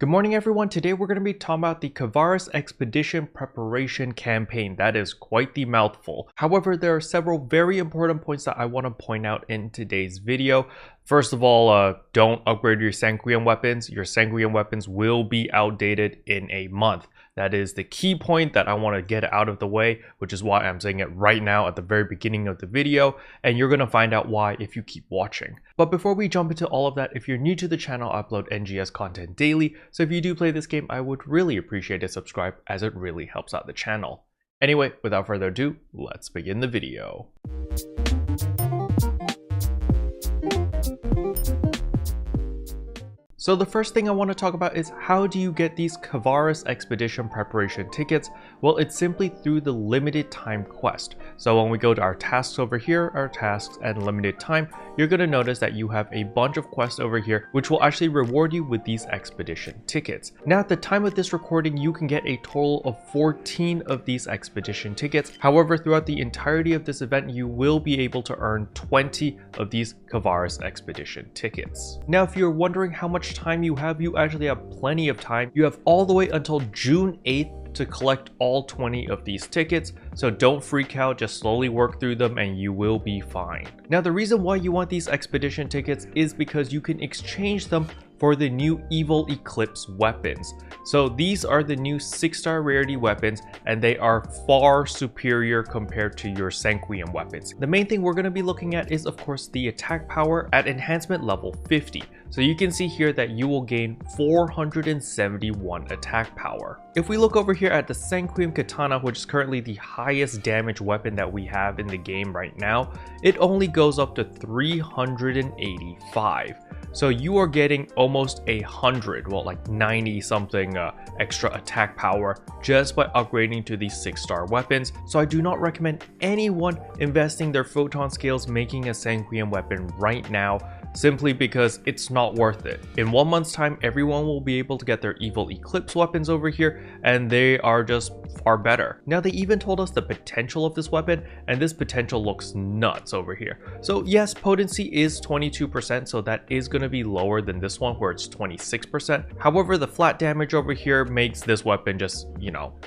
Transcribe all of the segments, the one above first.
Good morning everyone, today we're going to be talking about the Kvaris Expedition Preparation Campaign. That is quite the mouthful. However, there are several very important points that I want to point out in today's video. First of all, don't upgrade your Sanguine weapons. Your Sanguine weapons will be outdated in a month. That is the key point that I want to get out of the way, which is why I'm saying it right now at the very beginning of the video, and you're going to find out why if you keep watching. But before we jump into all of that, if you're new to the channel, I upload NGS content daily, so if you do play this game, I would really appreciate a subscribe as it really helps out the channel. Anyway, without further ado, let's begin the video. So the first thing I want to talk about is how do you get these Kvaris Expedition Preparation tickets? Well, it's simply through the limited time quest. So when we go to our tasks over here, our tasks and limited time, you're going to notice that you have a bunch of quests over here, which will actually reward you with these expedition tickets. Now at the time of this recording, you can get a total of 14 of these expedition tickets. However, throughout the entirety of this event, you will be able to earn 20 of these Kvaris Expedition tickets. Now, if you're wondering how much time you actually have plenty of time. You have all the way until June 8th to collect all 20 of these tickets, so don't freak out, just slowly work through them and you will be fine. Now the reason why you want these expedition tickets is because you can exchange them for the new Evil Eclipse weapons. So these are the new 6-star rarity weapons and they are far superior compared to your Sanguine weapons. The main thing we're going to be looking at is of course the attack power at enhancement level 50. So you can see here that you will gain 471 attack power. If we look over here at the Sanguine Katana, which is currently the highest damage weapon that we have in the game right now, it only goes up to 385. So you are getting almost 100, well like 90 something extra attack power just by upgrading to these 6-star weapons. So I do not recommend anyone investing their photon scales making a Sanguine weapon right now, simply because it's not worth it. In 1 month's time, everyone will be able to get their Evil Eclipse weapons over here, and they are just far better. Now they even told us the potential of this weapon, and this potential looks nuts over here. So yes, potency is 22%, so that is going to be lower than this one where it's 26%. However, the flat damage over here makes this weapon just,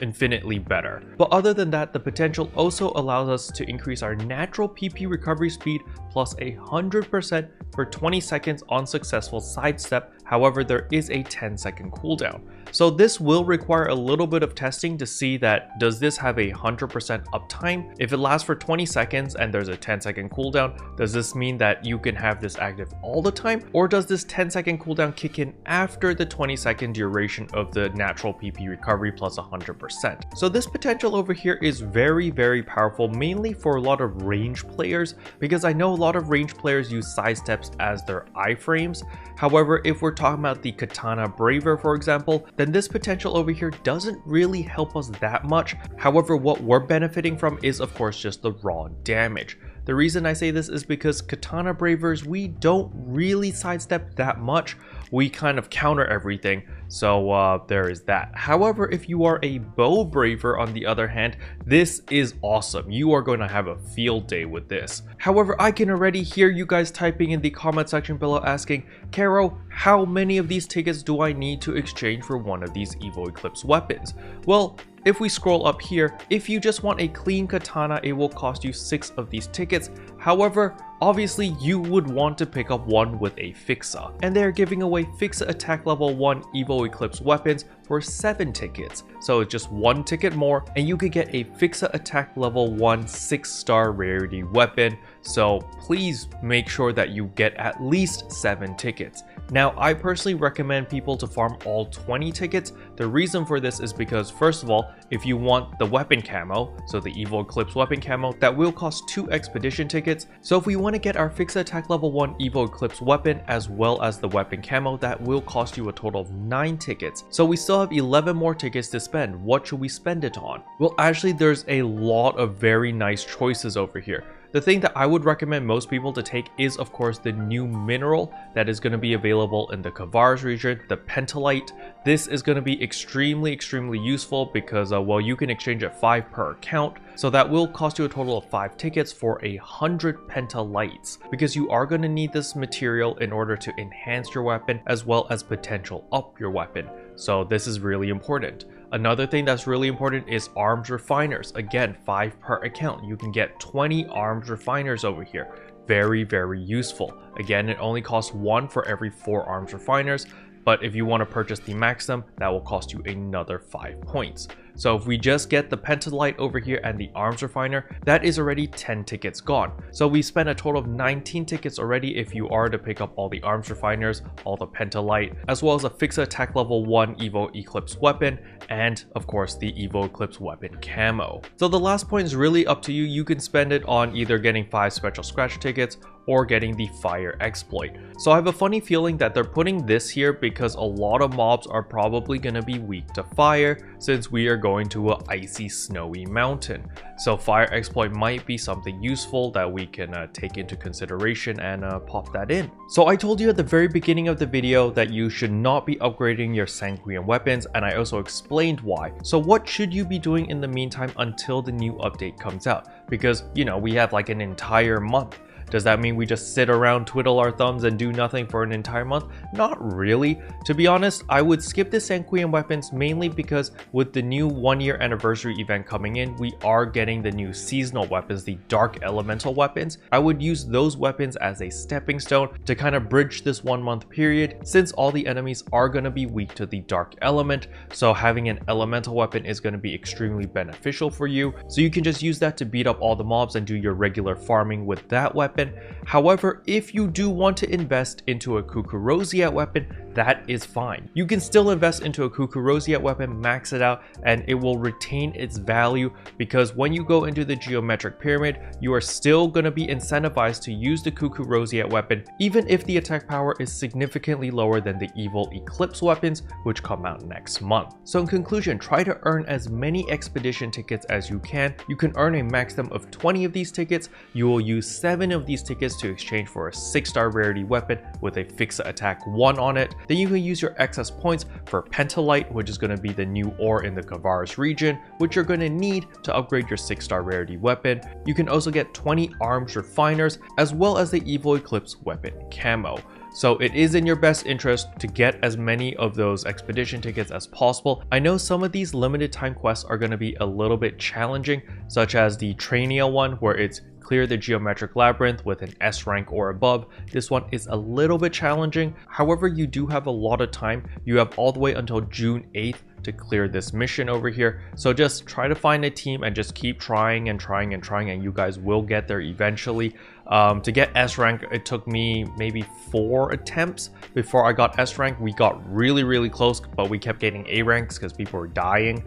infinitely better. But other than that, the potential also allows us to increase our natural PP recovery speed plus 100% for 20 seconds on successful sidestep. However, there is a 10-second cooldown. So this will require a little bit of testing to see that does this have a 100% uptime? If it lasts for 20 seconds and there's a 10-second cooldown, does this mean that you can have this active all the time? Or does this 10-second cooldown kick in after the 20-second duration of the natural PP recovery plus 100%? So this potential over here is very, very powerful, mainly for a lot of range players, because I know a lot of range players use sidesteps as their iframes. However, if we're talking about the Katana Braver, for example, then this potential over here doesn't really help us that much. However, what we're benefiting from is of course just the raw damage. The reason I say this is because Katana Bravers, we don't really sidestep that much. We kind of counter everything, so there is that. However, if you are a Bow Braver on the other hand, this is awesome. You are going to have a field day with this. However, I can already hear you guys typing in the comment section below asking, Karo, how many of these tickets do I need to exchange for one of these Evil Eclipse weapons? Well, if we scroll up here, if you just want a clean katana, it will cost you 6 of these tickets. However, obviously you would want to pick up one with a Fixa, and they're giving away Fixa attack level 1 Evil Eclipse weapons for 7 tickets. So it's just 1 ticket more and you could get a Fixa attack level 1 6-star rarity weapon. So please make sure that you get at least 7 tickets. Now, I personally recommend people to farm all 20 tickets. The reason for this is because, first of all, if you want the weapon camo, so the Evil Eclipse weapon camo, that will cost 2 expedition tickets. So if we want to get our Fixa attack level 1 Evil Eclipse weapon as well as the weapon camo, that will cost you a total of 9 tickets. So we still have 11 more tickets to spend. What should we spend it on? Well, actually, there's a lot of very nice choices over here. The thing that I would recommend most people to take is of course the new mineral that is going to be available in the Kvaris region, the Pentalite. This is going to be extremely useful because well, you can exchange at 5 per account, so that will cost you a total of 5 tickets for 100 Pentalites, because you are going to need this material in order to enhance your weapon as well as potential up your weapon. so this is really important. Another thing that's really important is arms refiners. Again, 5 per account. You can get 20 arms refiners over here. Very, very useful. Again, it only costs 1 for every 4 arms refiners, but if you want to purchase the Maxim, that will cost you another 5 points. So if we just get the Pentalite over here and the arms refiner, that is already 10 tickets gone. So we spent a total of 19 tickets already if you are to pick up all the arms refiners, all the Pentalite, as well as a fixed attack level 1 Evo Eclipse weapon, and of course the Evo Eclipse weapon camo. So the last point is really up to you. You can spend it on either getting 5 special scratch tickets or getting the fire exploit. So I have a funny feeling that they're putting this here because a lot of mobs are probably going to be weak to fire since we are going to an icy snowy mountain. So fire exploit might be something useful that we can take into consideration and pop that in. So I told you at the very beginning of the video that you should not be upgrading your Sanguine weapons, and I also explained why. So what should you be doing in the meantime until the new update comes out? Because, you know, we have like an entire month. Does that mean we just sit around, twiddle our thumbs, and do nothing for an entire month? Not really. To be honest, I would skip the Sanguine weapons mainly because with the new 1-year anniversary event coming in, we are getting the new seasonal weapons, the Dark Elemental weapons. I would use those weapons as a stepping stone to kind of bridge this 1-month period since all the enemies are going to be weak to the Dark Element. So having an Elemental weapon is going to be extremely beneficial for you. So you can just use that to beat up all the mobs and do your regular farming with that weapon. However, if you do want to invest into a Kukurosiat weapon, that is fine. You can still invest into a Kukurosiat weapon, max it out, and it will retain its value because when you go into the geometric pyramid, you are still going to be incentivized to use the Kukurosiat weapon even if the attack power is significantly lower than the Evil Eclipse weapons, which come out next month. So in conclusion, try to earn as many expedition tickets as you can. You can earn a maximum of 20 of these tickets. You will use 7 of these tickets to exchange for a 6-star rarity weapon with a fixed attack 1 on it. Then you can use your excess points for Pentalite, which is going to be the new ore in the Kvaris region, which you're going to need to upgrade your 6-star rarity weapon. You can also get 20 arms refiners as well as the Evil Eclipse weapon camo. So it is in your best interest to get as many of those expedition tickets as possible. I know some of these limited time quests are going to be a little bit challenging, such as the Trainia one where it's clear the geometric labyrinth with an S rank or above. This one is a little bit challenging. However, you do have a lot of time. You have all the way until June 8th to clear this mission over here. So just try to find a team and just keep trying and trying and trying, and you guys will get there eventually. To get S rank, it took me maybe 4 attempts before I got S rank. We got really close, but we kept getting A ranks because people were dying.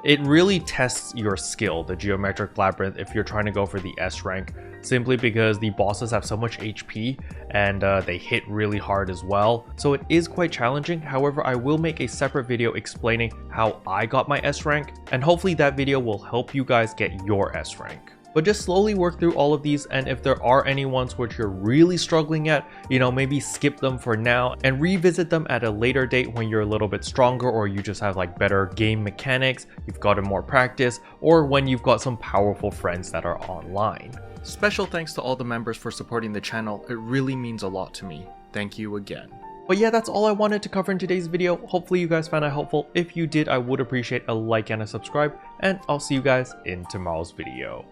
It really tests your skill, the geometric labyrinth, if you're trying to go for the S rank, simply because the bosses have so much HP and they hit really hard as well. So it is quite challenging. However, I will make a separate video explaining how I got my S rank, and hopefully that video will help you guys get your S rank. But just slowly work through all of these, and if there are any ones which you're really struggling at, you know, maybe skip them for now and revisit them at a later date when you're a little bit stronger, or you just have like better game mechanics, you've gotten more practice, or when you've got some powerful friends that are online. Special thanks to all the members for supporting the channel. It really means a lot to me. Thank you again. But yeah, that's all I wanted to cover in today's video. Hopefully you guys found it helpful. If you did, I would appreciate a like and a subscribe, and I'll see you guys in tomorrow's video.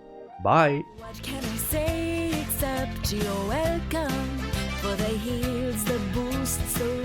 Bye. What can I say except you're welcome for the heals, the boosts, the